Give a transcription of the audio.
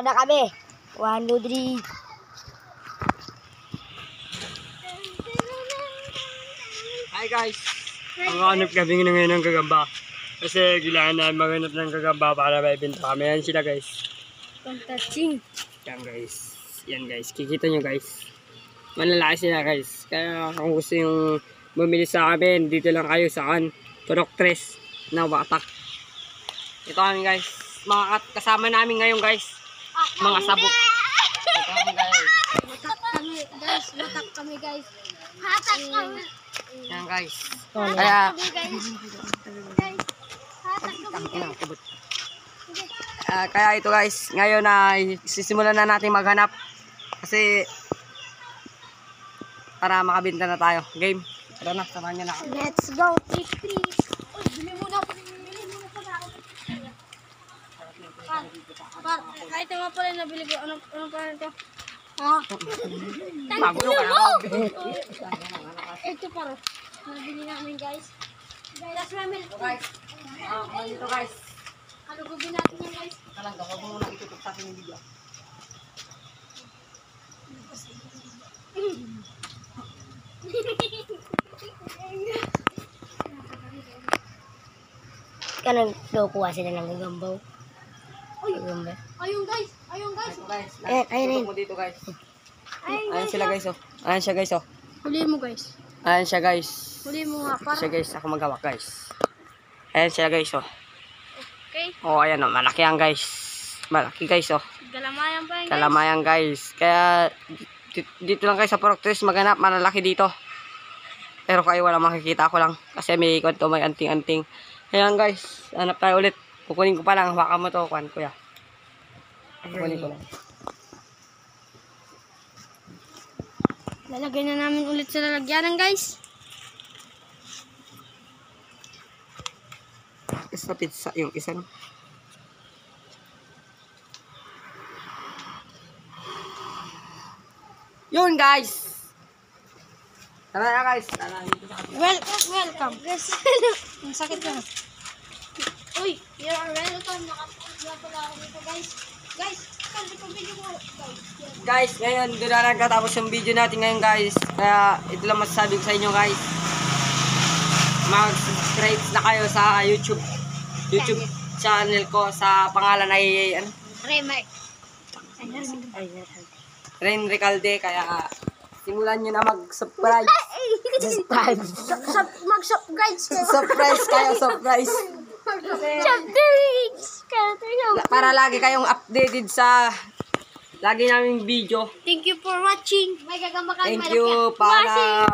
Dito na kami. 1, 2, 3. Hi guys! Ang hanap kami na ngayon ng gagamba. Kasi kailangan na maghanap ng gagamba para maibenta kami. Yan sila guys. Pang-touching. Yan guys. Yan guys. Kikita nyo guys. Malalaki sila guys. Kaya kung gusto yung bumili sa amin, dito lang kayo sa Turok 3 na Watak. Ito kami guys. Mga kasama namin ngayon guys. Mga sabok. Ito kami guys. Watak kami guys. Watak kami guys. Hatak kami. Yan guys. Kaya kaya ito guys, ngayon na sisimulan na natin maghanap kasi para makabenta na tayo. Game. Tara na, samahan niyo na ako. Let's go. Trick, trick. Uy, bili muna pa. Bili muna pa na ako. Kahit nga pala nabili ko. Anong pala ito? Magulo ka na ako. Ito para. Nabili namin guys. Last ramen. Guys. Dito guys. Ano gubin natin yan guys? Talaga, huwag mo muna itutok sa akin yung video. Kanang kukuha sila ng gagambaw. Gagamba. Ayun guys. Ayun. Tutok mo dito guys. Ayan sila guys oh. Ayan siya guys oh. Huli mo guys. Ayan siya guys. Huli mo nga para. Siya guys, ako maghawak guys. Ayan siya guys oh. Okay. Oh, ayan oh, malaki yan guys. Malaki guys oh. Galamayan pa yan guys. Kalamayan guys. Kaya dito lang kayo sa Turok 3 maghanap, malalaki dito. Pero kayo wala makikita ko lang kasi may ikot to, may anting-anting. Ayan guys, hanap tayo ulit. Kukunin ko pa lang, hawakan mo to, kuhan kuya. Kukunin ko lang. Lalagay na namin ulit sa lalagyanan guys. Isa pizza, yung isa no. Yun guys. Tara na guys. Welcome. Guys, ang sakit na. Uy, you're welcome. Nakapunta pala ako dito guys. Guys, kasi pag video ko guys. Guys, ngayon doon na nagkatapos yung video natin ngayon guys. Kaya ito lang masasabi ko sa inyo guys. Mag-subscribe na kayo sa YouTube channel ko sa pangalan ay ano? Remark. Ren Recalde, kaya simulan nyo na mag-subscribe. Subscribe. Mag-subscribe kayo. Surprise kayo, surprise. Para lagi kayong updated sa lagi naming video. Thank you for watching. May gagamba kami Thank you para